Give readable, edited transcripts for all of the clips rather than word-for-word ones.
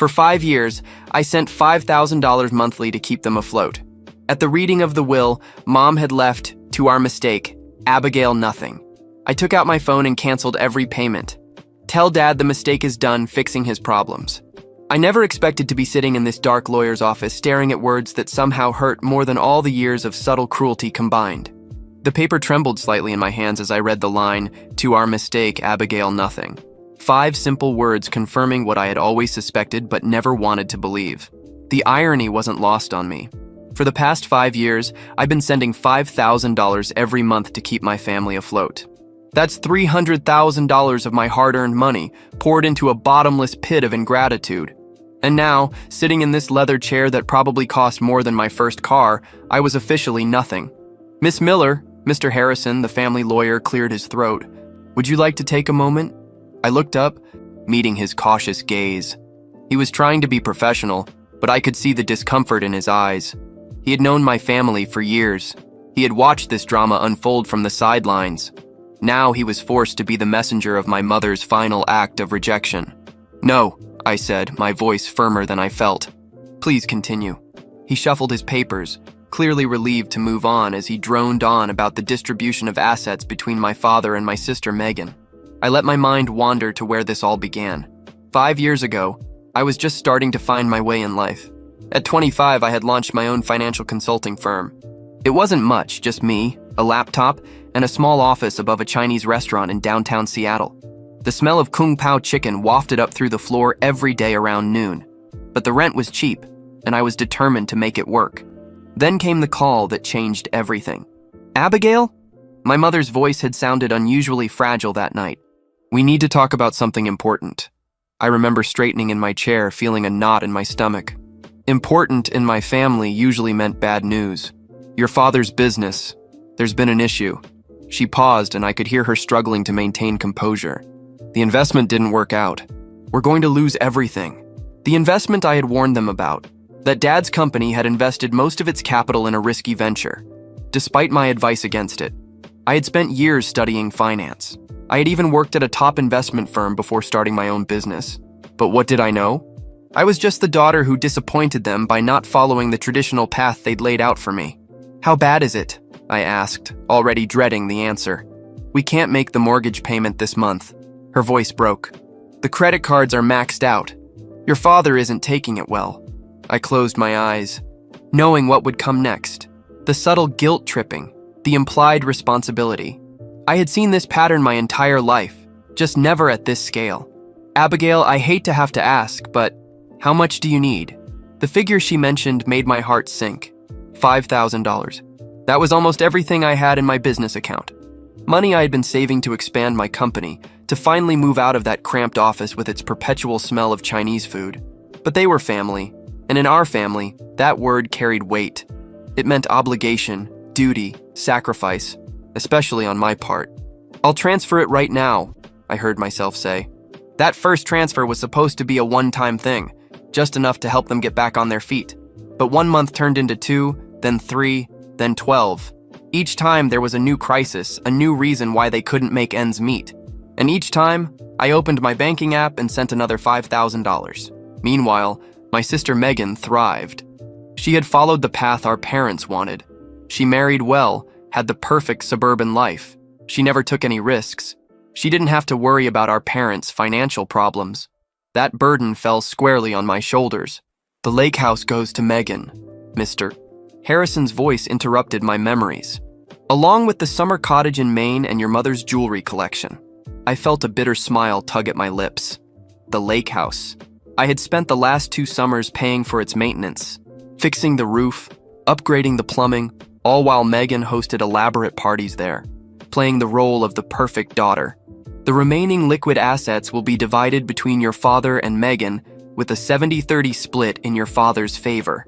For 5 years, I sent $5,000 monthly to keep them afloat. At the reading of the will, Mom had left, to our mistake, Abigail nothing. I took out my phone and canceled every payment. Tell Dad the mistake is done fixing his problems. I never expected to be sitting in this dark lawyer's office staring at words that somehow hurt more than all the years of subtle cruelty combined. The paper trembled slightly in my hands as I read the line, "To our mistake, Abigail nothing." 5 simple words confirming what I had always suspected but never wanted to believe. The irony wasn't lost on me. For the past 5 years, I've been sending $5,000 every month to keep my family afloat. That's $300,000 of my hard-earned money poured into a bottomless pit of ingratitude. And now, sitting in this leather chair that probably cost more than my first car, I was officially nothing. "Miss Miller," Mr. Harrison, the family lawyer, cleared his throat. "Would you like to take a moment?" I looked up, meeting his cautious gaze. He was trying to be professional, but I could see the discomfort in his eyes. He had known my family for years. He had watched this drama unfold from the sidelines. Now he was forced to be the messenger of my mother's final act of rejection. "No," I said, my voice firmer than I felt. "Please continue." He shuffled his papers, clearly relieved to move on as he droned on about the distribution of assets between my father and my sister Megan. I let my mind wander to where this all began. 5 years ago, I was just starting to find my way in life. At 25, I had launched my own financial consulting firm. It wasn't much, just me, a laptop, and a small office above a Chinese restaurant in downtown Seattle. The smell of Kung Pao chicken wafted up through the floor every day around noon. But the rent was cheap, and I was determined to make it work. Then came the call that changed everything. "Abigail?" My mother's voice had sounded unusually fragile that night. "We need to talk about something important." I remember straightening in my chair, feeling a knot in my stomach. Important in my family usually meant bad news. "Your father's business. There's been an issue." She paused, and I could hear her struggling to maintain composure. "The investment didn't work out. We're going to lose everything." The investment I had warned them about. That Dad's company had invested most of its capital in a risky venture, despite my advice against it. I had spent years studying finance. I had even worked at a top investment firm before starting my own business. But what did I know? I was just the daughter who disappointed them by not following the traditional path they'd laid out for me. "How bad is it?" I asked, already dreading the answer. "We can't make the mortgage payment this month." Her voice broke. "The credit cards are maxed out. Your father isn't taking it well." I closed my eyes, knowing what would come next. The subtle guilt tripping, the implied responsibility. I had seen this pattern my entire life, just never at this scale. "Abigail, I hate to have to ask, but how much do you need?" The figure she mentioned made my heart sink. $5,000. That was almost everything I had in my business account. Money I had been saving to expand my company, to finally move out of that cramped office with its perpetual smell of Chinese food. But they were family, and in our family, that word carried weight. It meant obligation, duty, sacrifice, especially on my part. "I'll transfer it right now," I heard myself say. That first transfer was supposed to be a one-time thing, just enough to help them get back on their feet. But 1 month turned into 2, then 3, then 12. Each time there was a new crisis, a new reason why they couldn't make ends meet. And each time, I opened my banking app and sent another $5,000. Meanwhile, my sister Megan thrived. She had followed the path our parents wanted. She married well, had the perfect suburban life. She never took any risks. She didn't have to worry about our parents' financial problems. That burden fell squarely on my shoulders. "The lake house goes to Megan, Mr. Harrison's voice interrupted my memories. "Along with the summer cottage in Maine and your mother's jewelry collection." I felt a bitter smile tug at my lips. The lake house. I had spent the last 2 summers paying for its maintenance, fixing the roof, upgrading the plumbing, all while Megan hosted elaborate parties there, playing the role of the perfect daughter. "The remaining liquid assets will be divided between your father and Megan with a 70-30 split in your father's favor."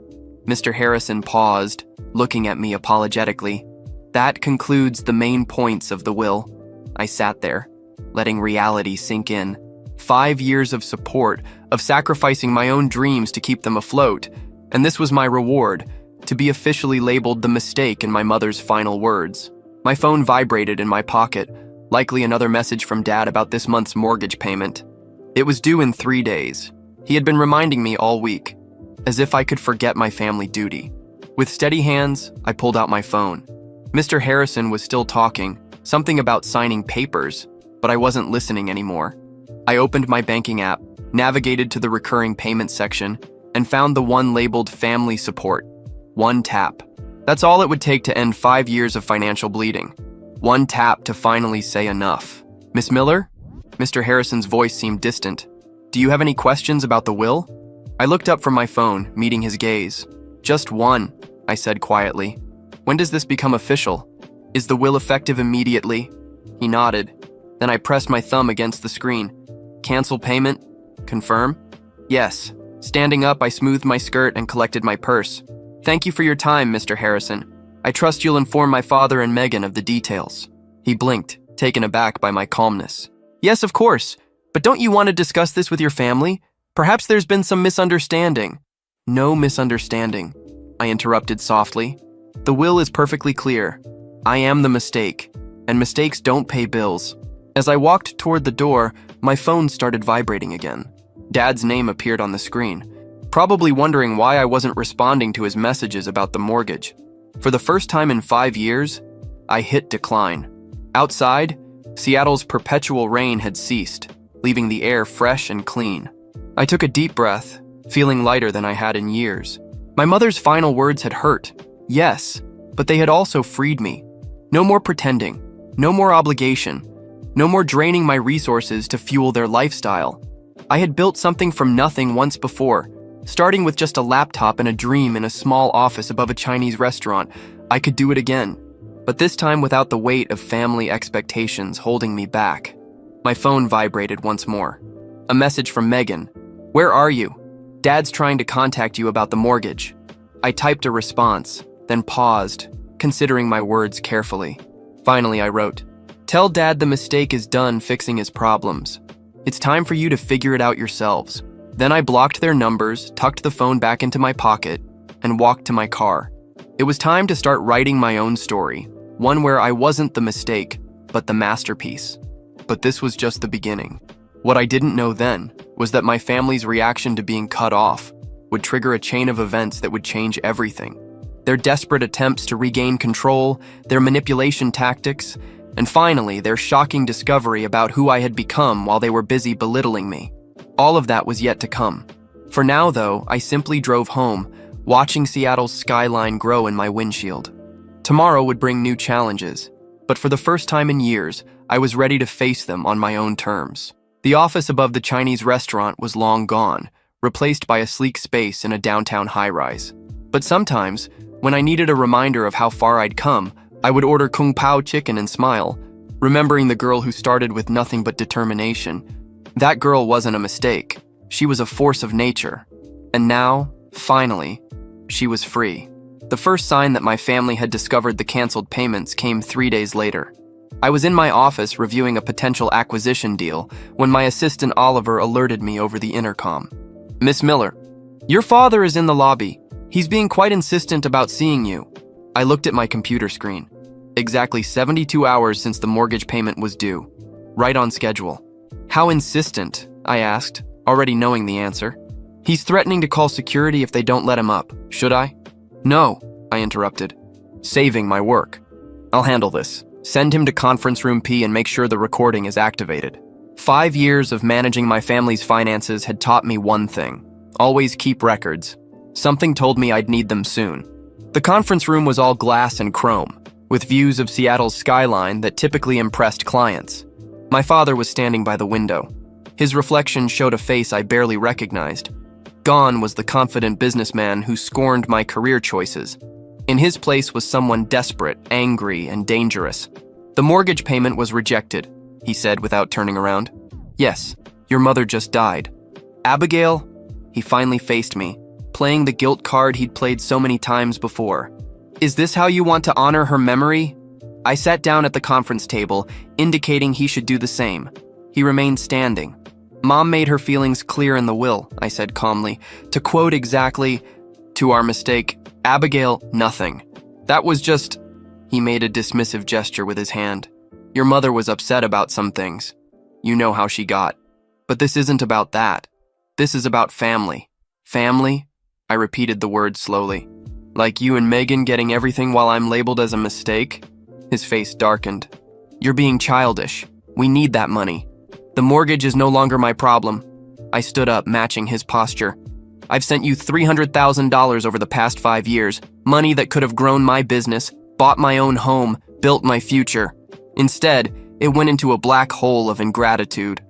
Mr. Harrison paused, looking at me apologetically. "That concludes the main points of the will." I sat there, letting reality sink in. 5 years of support, of sacrificing my own dreams to keep them afloat, and this was my reward, to be officially labeled the mistake in my mother's final words. My phone vibrated in my pocket, likely another message from Dad about this month's mortgage payment. It was due in 3 days. He had been reminding me all week, as if I could forget my family duty. With steady hands, I pulled out my phone. Mr. Harrison was still talking, something about signing papers, but I wasn't listening anymore. I opened my banking app, navigated to the recurring payment section, and found the one labeled Family Support. One tap. That's all it would take to end 5 years of financial bleeding. One tap to finally say enough. Miss Miller? Mr. Harrison's voice seemed distant. Do you have any questions about the will? I looked up from my phone, meeting his gaze. Just one, I said quietly. When does this become official? Is the will effective immediately? He nodded. Then I pressed my thumb against the screen. Cancel payment? Confirm? Yes. Standing up, I smoothed my skirt and collected my purse. Thank you for your time, Mr. Harrison. I trust you'll inform my father and Megan of the details. He blinked, taken aback by my calmness. Yes, of course. But don't you want to discuss this with your family? Perhaps there's been some misunderstanding. No misunderstanding, I interrupted softly. The will is perfectly clear. I am the mistake, and mistakes don't pay bills. As I walked toward the door, my phone started vibrating again. Dad's name appeared on the screen, probably wondering why I wasn't responding to his messages about the mortgage. For the first time in 5 years, I hit decline. Outside, Seattle's perpetual rain had ceased, leaving the air fresh and clean. I took a deep breath, feeling lighter than I had in years. My mother's final words had hurt, yes, but they had also freed me. No more pretending, no more obligation, no more draining my resources to fuel their lifestyle. I had built something from nothing once before, starting with just a laptop and a dream in a small office above a Chinese restaurant. I could do it again, but this time without the weight of family expectations holding me back. My phone vibrated once more. A message from Megan. Where are you? Dad's trying to contact you about the mortgage. I typed a response, then paused, considering my words carefully. Finally, I wrote, Tell Dad the mistake is done fixing his problems. It's time for you to figure it out yourselves. Then I blocked their numbers, tucked the phone back into my pocket, and walked to my car. It was time to start writing my own story, one where I wasn't the mistake, but the masterpiece. But this was just the beginning. What I didn't know then was that my family's reaction to being cut off would trigger a chain of events that would change everything. Their desperate attempts to regain control, their manipulation tactics, and finally, their shocking discovery about who I had become while they were busy belittling me. All of that was yet to come. For now, though, I simply drove home, watching Seattle's skyline grow in my windshield. Tomorrow would bring new challenges, but for the first time in years, I was ready to face them on my own terms. The office above the Chinese restaurant was long gone, replaced by a sleek space in a downtown high-rise. But sometimes, when I needed a reminder of how far I'd come, I would order Kung Pao chicken and smile, remembering the girl who started with nothing but determination. That girl wasn't a mistake. She was a force of nature. And now, finally, she was free. The first sign that my family had discovered the canceled payments came 3 days later. I was in my office reviewing a potential acquisition deal when my assistant Oliver alerted me over the intercom. Miss Miller, your father is in the lobby. He's being quite insistent about seeing you. I looked at my computer screen. Exactly 72 hours since the mortgage payment was due. Right on schedule. How insistent? I asked, already knowing the answer. He's threatening to call security if they don't let him up. Should I? No, I interrupted. Saving my work. I'll handle this. Send him to conference room P and make sure the recording is activated. 5 years of managing my family's finances had taught me one thing. Always keep records. Something told me I'd need them soon. The conference room was all glass and chrome, with views of Seattle's skyline that typically impressed clients. My father was standing by the window. His reflection showed a face I barely recognized. Gone was the confident businessman who scorned my career choices. In his place was someone desperate, angry, and dangerous. The mortgage payment was rejected, he said without turning around. Yes, your mother just died. Abigail? He finally faced me, playing the guilt card he'd played so many times before. Is this how you want to honor her memory? I sat down at the conference table, indicating he should do the same. He remained standing. Mom made her feelings clear in the will, I said calmly. To quote exactly, to our mistake, Abigail, nothing. That was just... He made a dismissive gesture with his hand. Your mother was upset about some things. You know how she got. But this isn't about that. This is about family. Family? I repeated the word slowly. Like you and Megan getting everything while I'm labeled as a mistake? His face darkened. You're being childish. We need that money. The mortgage is no longer my problem. I stood up, matching his posture. I've sent you $300,000 over the past 5 years, money that could have grown my business, bought my own home, built my future. Instead, it went into a black hole of ingratitude.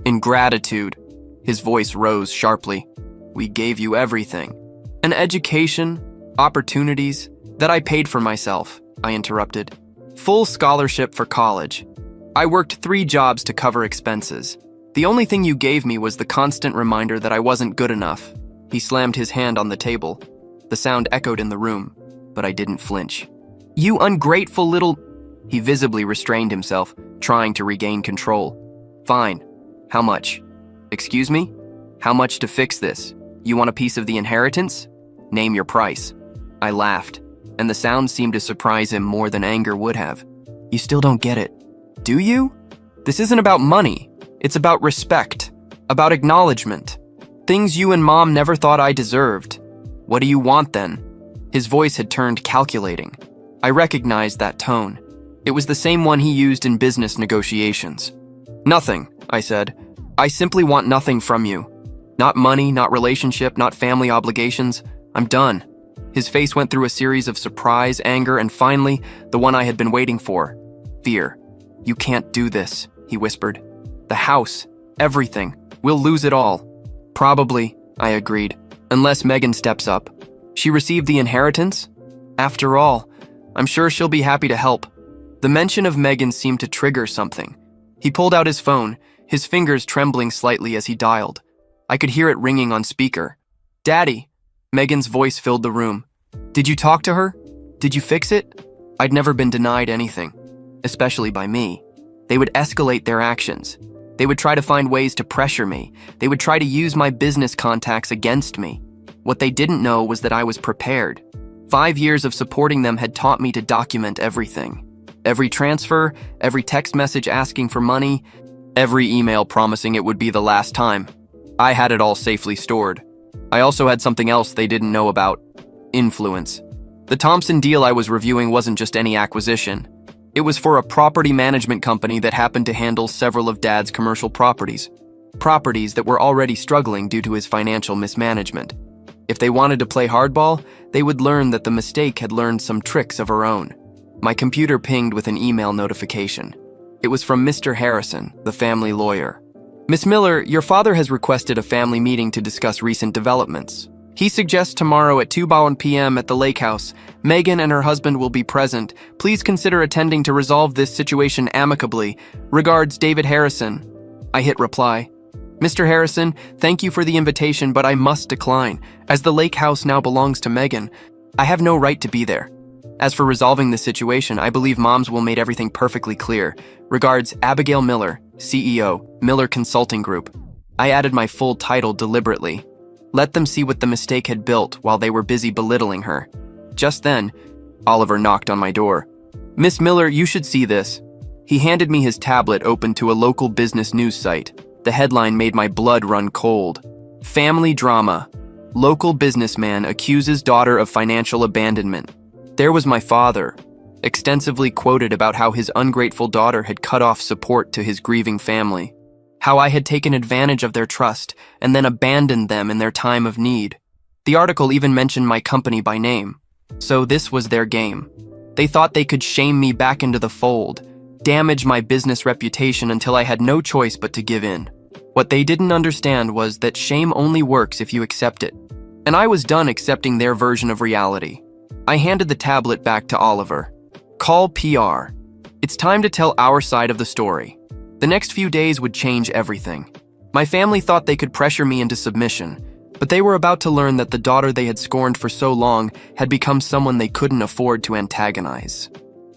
Ingratitude. His voice rose sharply. We gave you everything. An education, opportunities, that I paid for myself, I interrupted. Full scholarship for college. I worked 3 jobs to cover expenses. The only thing you gave me was the constant reminder that I wasn't good enough. He slammed his hand on the table. The sound echoed in the room, but I didn't flinch. You ungrateful little... He visibly restrained himself, trying to regain control. Fine. How much? Excuse me? How much to fix this? You want a piece of the inheritance? Name your price. I laughed, and the sound seemed to surprise him more than anger would have. You still don't get it, do you? This isn't about money. It's about respect, about acknowledgement. Things you and Mom never thought I deserved. What do you want then? His voice had turned calculating. I recognized that tone. It was the same one he used in business negotiations. Nothing, I said. I simply want nothing from you. Not money, not relationship, not family obligations. I'm done. His face went through a series of surprise, anger, and finally, the one I had been waiting for. Fear. You can't do this, he whispered. The house, everything. We'll lose it all. Probably, I agreed, unless Megan steps up. She received the inheritance? After all, I'm sure she'll be happy to help. The mention of Megan seemed to trigger something. He pulled out his phone, his fingers trembling slightly as he dialed. I could hear it ringing on speaker. Daddy, Megan's voice filled the room. Did you talk to her? Did you fix it? I'd never been denied anything, especially by me. They would escalate their actions. They would try to find ways to pressure me. They would try to use my business contacts against me. What they didn't know was that I was prepared. 5 years of supporting them had taught me to document everything. Every transfer, every text message asking for money, every email promising it would be the last time. I had it all safely stored. I also had something else they didn't know about: influence. The Thompson deal I was reviewing wasn't just any acquisition. It was for a property management company that happened to handle several of Dad's commercial properties. Properties that were already struggling due to his financial mismanagement. If they wanted to play hardball, they would learn that the mistake had learned some tricks of her own. My computer pinged with an email notification. It was from Mr. Harrison, the family lawyer. Miss Miller, your father has requested a family meeting to discuss recent developments. He suggests tomorrow at 2 p.m. at the lake house. Megan and her husband will be present. Please consider attending to resolve this situation amicably. Regards, David Harrison. I hit reply. Mr. Harrison, thank you for the invitation, but I must decline. As the lake house now belongs to Megan, I have no right to be there. As for resolving this situation, I believe Moms will make everything perfectly clear. Regards, Abigail Miller, CEO, Miller Consulting Group. I added my full title deliberately. Let them see what the mistake had built while they were busy belittling her. Just then, Oliver knocked on my door. Miss Miller, you should see this. He handed me his tablet open to a local business news site. The headline made my blood run cold. Family drama. Local businessman accuses daughter of financial abandonment. There was my father, extensively quoted about how his ungrateful daughter had cut off support to his grieving family. How I had taken advantage of their trust and then abandoned them in their time of need. The article even mentioned my company by name. So this was their game. They thought they could shame me back into the fold, damage my business reputation until I had no choice but to give in. What they didn't understand was that shame only works if you accept it. And I was done accepting their version of reality. I handed the tablet back to Oliver. Call PR. It's time to tell our side of the story. The next few days would change everything. My family thought they could pressure me into submission, but they were about to learn that the daughter they had scorned for so long had become someone they couldn't afford to antagonize.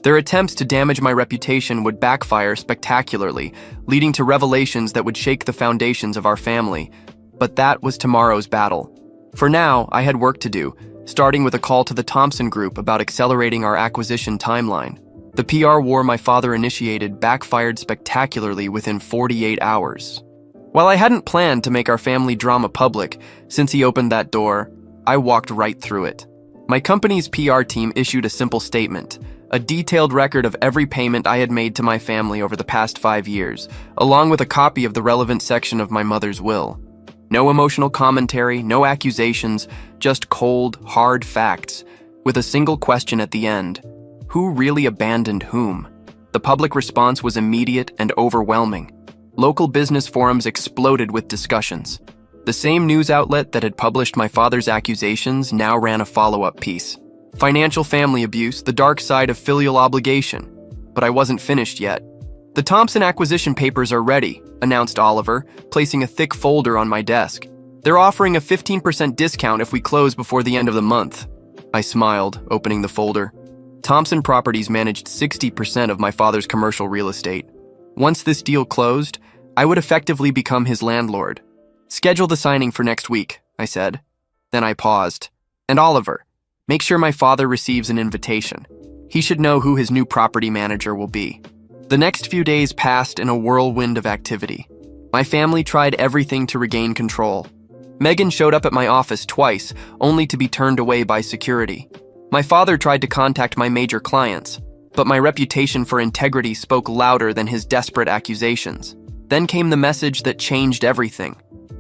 Their attempts to damage my reputation would backfire spectacularly, leading to revelations that would shake the foundations of our family. But that was tomorrow's battle. For now, I had work to do, starting with a call to the Thompson Group about accelerating our acquisition timeline. The PR war my father initiated backfired spectacularly within 48 hours. While I hadn't planned to make our family drama public, since he opened that door, I walked right through it. My company's PR team issued a simple statement, a detailed record of every payment I had made to my family over the past 5 years, along with a copy of the relevant section of my mother's will. No emotional commentary, no accusations, just cold, hard facts, with a single question at the end. Who really abandoned whom? The public response was immediate and overwhelming. Local business forums exploded with discussions. The same news outlet that had published my father's accusations now ran a follow-up piece. Financial family abuse, the dark side of filial obligation. But I wasn't finished yet. The Thompson acquisition papers are ready, announced Oliver, placing a thick folder on my desk. They're offering a 15% discount if we close before the end of the month. I smiled, opening the folder. Thompson Properties managed 60% of my father's commercial real estate. Once this deal closed, I would effectively become his landlord. Schedule the signing for next week, I said. Then I paused. And Oliver, make sure my father receives an invitation. He should know who his new property manager will be. The next few days passed in a whirlwind of activity. My family tried everything to regain control. Megan showed up at my office twice, only to be turned away by security. My father tried to contact my major clients, but my reputation for integrity spoke louder than his desperate accusations. Then came the message that changed everything.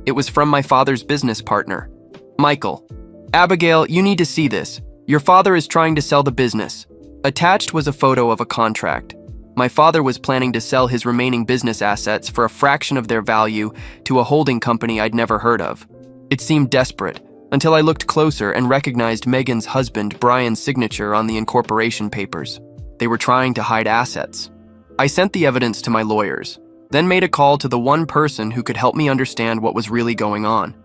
It was from my father's business partner, Michael. Abigail, you need to see this. Your father is trying to sell the business. Attached was a photo of a contract. My father was planning to sell his remaining business assets for a fraction of their value to a holding company I'd never heard of. It seemed desperate, until I looked closer and recognized Megan's husband Brian's signature on the incorporation papers. They were trying to hide assets. I sent the evidence to my lawyers, then made a call to the one person who could help me understand what was really going on.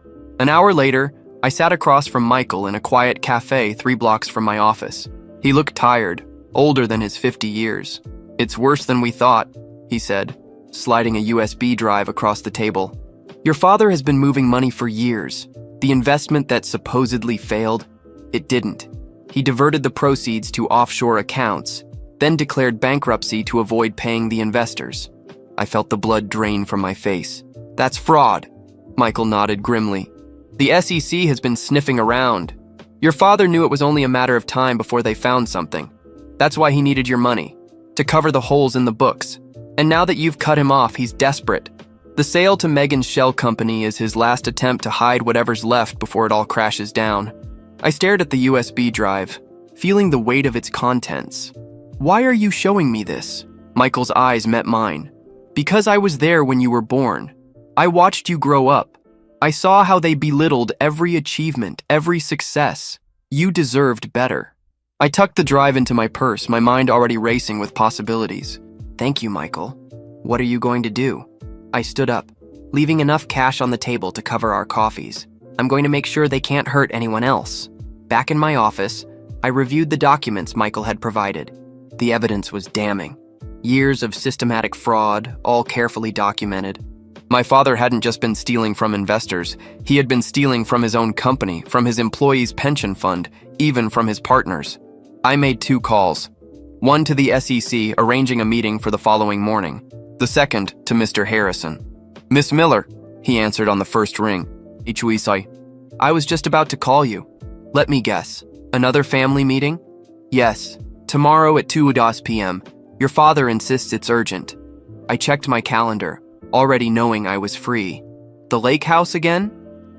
An hour later, I sat across from Michael in a quiet cafe 3 blocks from my office. He looked tired, older than his 50 years. It's worse than we thought, he said, sliding a USB drive across the table. Your father has been moving money for years. The investment that supposedly failed, it didn't. He diverted the proceeds to offshore accounts, then declared bankruptcy to avoid paying the investors. I felt the blood drain from my face. That's fraud, Michael nodded grimly. The SEC has been sniffing around. Your father knew it was only a matter of time before they found something. That's why he needed your money, to cover the holes in the books. And now that you've cut him off, he's desperate. The sale to Megan's shell company is his last attempt to hide whatever's left before it all crashes down. I stared at the USB drive, feeling the weight of its contents. Why are you showing me this? Michael's eyes met mine. Because I was there when you were born. I watched you grow up. I saw how they belittled every achievement, every success. You deserved better. I tucked the drive into my purse, my mind already racing with possibilities. Thank you, Michael. What are you going to do? I stood up, leaving enough cash on the table to cover our coffees. I'm going to make sure they can't hurt anyone else. Back in my office, I reviewed the documents Michael had provided. The evidence was damning. Years of systematic fraud, all carefully documented. My father hadn't just been stealing from investors. He had been stealing from his own company, from his employees' pension fund, even from his partners. I made 2 calls. One to the SEC, arranging a meeting for the following morning. The second to Mr. Harrison. Miss Miller, he answered on the first ring. I was just about to call you. Let me guess. Another family meeting? Yes. Tomorrow at 2 p.m. Your father insists it's urgent. I checked my calendar, already knowing I was free. The lake house again?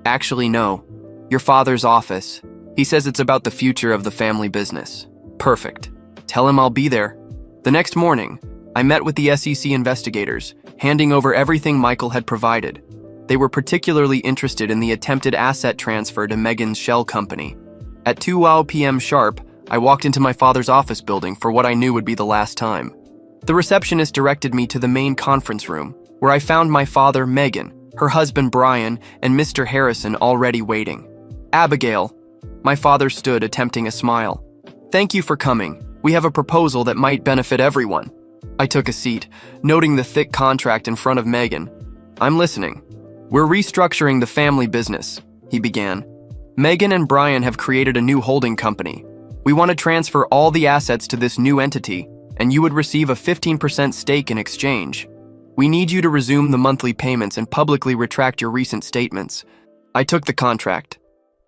Actually, no. Your father's office. He says it's about the future of the family business. Perfect. Tell him I'll be there. The next morning, I met with the SEC investigators, handing over everything Michael had provided. They were particularly interested in the attempted asset transfer to Megan's shell company. At 2 p.m. sharp, I walked into my father's office building for what I knew would be the last time. The receptionist directed me to the main conference room, where I found my father, Megan, her husband, Brian, and Mr. Harrison already waiting. Abigail. My father stood, attempting a smile. Thank you for coming. We have a proposal that might benefit everyone. I took a seat, noting the thick contract in front of Megan. I'm listening. We're restructuring the family business, he began. Megan and Brian have created a new holding company. We want to transfer all the assets to this new entity, and you would receive a 15% stake in exchange. We need you to resume the monthly payments and publicly retract your recent statements. I took the contract,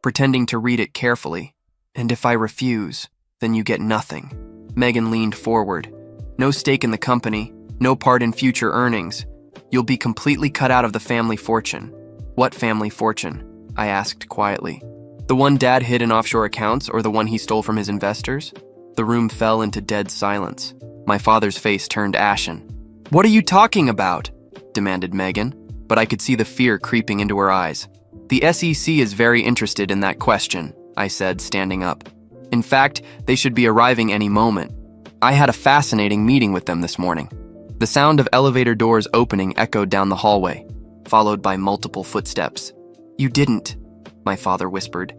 pretending to read it carefully. And if I refuse, then you get nothing. Megan leaned forward. No stake in the company, no part in future earnings. You'll be completely cut out of the family fortune. What family fortune? I asked quietly. The one Dad hid in offshore accounts or the one he stole from his investors? The room fell into dead silence. My father's face turned ashen. What are you talking about? Demanded Megan, but I could see the fear creeping into her eyes. The SEC is very interested in that question, I said, standing up. In fact, they should be arriving any moment. I had a fascinating meeting with them this morning. The sound of elevator doors opening echoed down the hallway, followed by multiple footsteps. You didn't, my father whispered.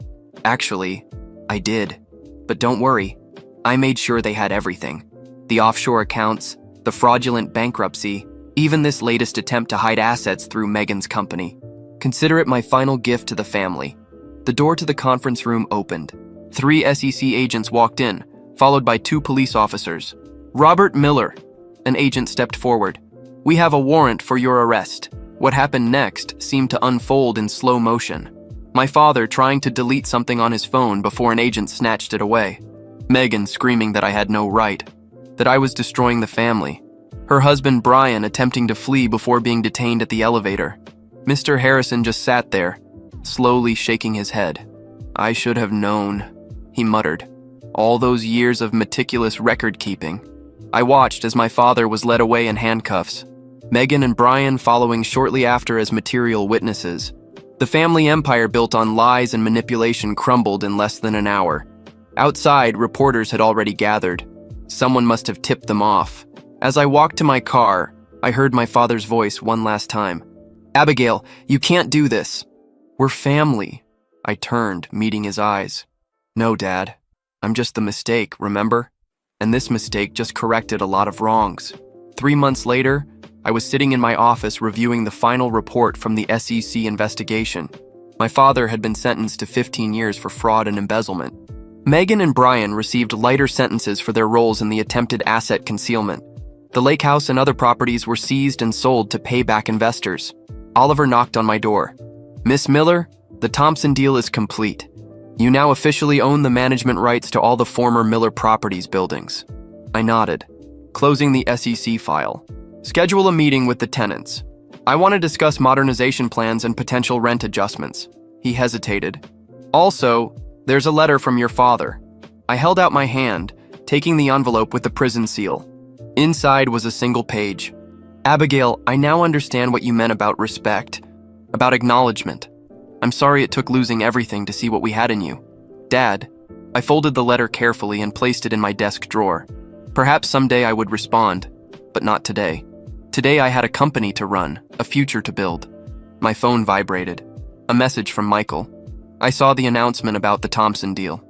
Actually, I did. But don't worry, I made sure they had everything. The offshore accounts, the fraudulent bankruptcy, even this latest attempt to hide assets through Megan's company. Consider it my final gift to the family. The door to the conference room opened. 3 SEC agents walked in, followed by 2 police officers. Robert Miller, an agent stepped forward. We have a warrant for your arrest. What happened next seemed to unfold in slow motion. My father trying to delete something on his phone before an agent snatched it away. Megan screaming that I had no right, that I was destroying the family. Her husband Brian attempting to flee before being detained at the elevator. Mr. Harrison just sat there, slowly shaking his head. I should have known, he muttered. All those years of meticulous record-keeping. I watched as my father was led away in handcuffs. Megan and Brian following shortly after as material witnesses. The family empire built on lies and manipulation crumbled in less than an hour. Outside, reporters had already gathered. Someone must have tipped them off. As I walked to my car, I heard my father's voice one last time. Abigail, you can't do this. We're family. I turned, meeting his eyes. No, Dad. I'm just the mistake, remember? And this mistake just corrected a lot of wrongs. 3 months later, I was sitting in my office reviewing the final report from the SEC investigation. My father had been sentenced to 15 years for fraud and embezzlement. Megan and Brian received lighter sentences for their roles in the attempted asset concealment. The lake house and other properties were seized and sold to pay back investors. Oliver knocked on my door. Miss Miller, the Thompson deal is complete. You now officially own the management rights to all the former Miller Properties buildings. I nodded, closing the SEC file. Schedule a meeting with the tenants. I want to discuss modernization plans and potential rent adjustments. He hesitated. Also, there's a letter from your father. I held out my hand, taking the envelope with the prison seal. Inside was a single page. Abigail, I now understand what you meant about respect, about acknowledgement. I'm sorry it took losing everything to see what we had in you. Dad, I folded the letter carefully and placed it in my desk drawer. Perhaps someday I would respond, but not today. Today I had a company to run, a future to build. My phone vibrated. A message from Michael. I saw the announcement about the Thompson deal.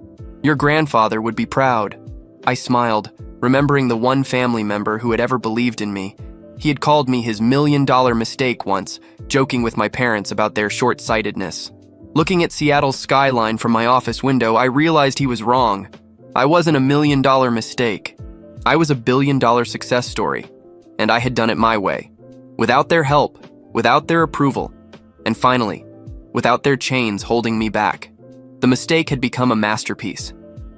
Your grandfather would be proud. I smiled, remembering the one family member who had ever believed in me. He had called me his $1 million mistake once, joking with my parents about their short-sightedness. Looking at Seattle's skyline from my office window, I realized he was wrong. I wasn't a $1 million mistake. I was a $1 billion success story, and I had done it my way. Without their help, without their approval, and finally, without their chains holding me back. The mistake had become a masterpiece.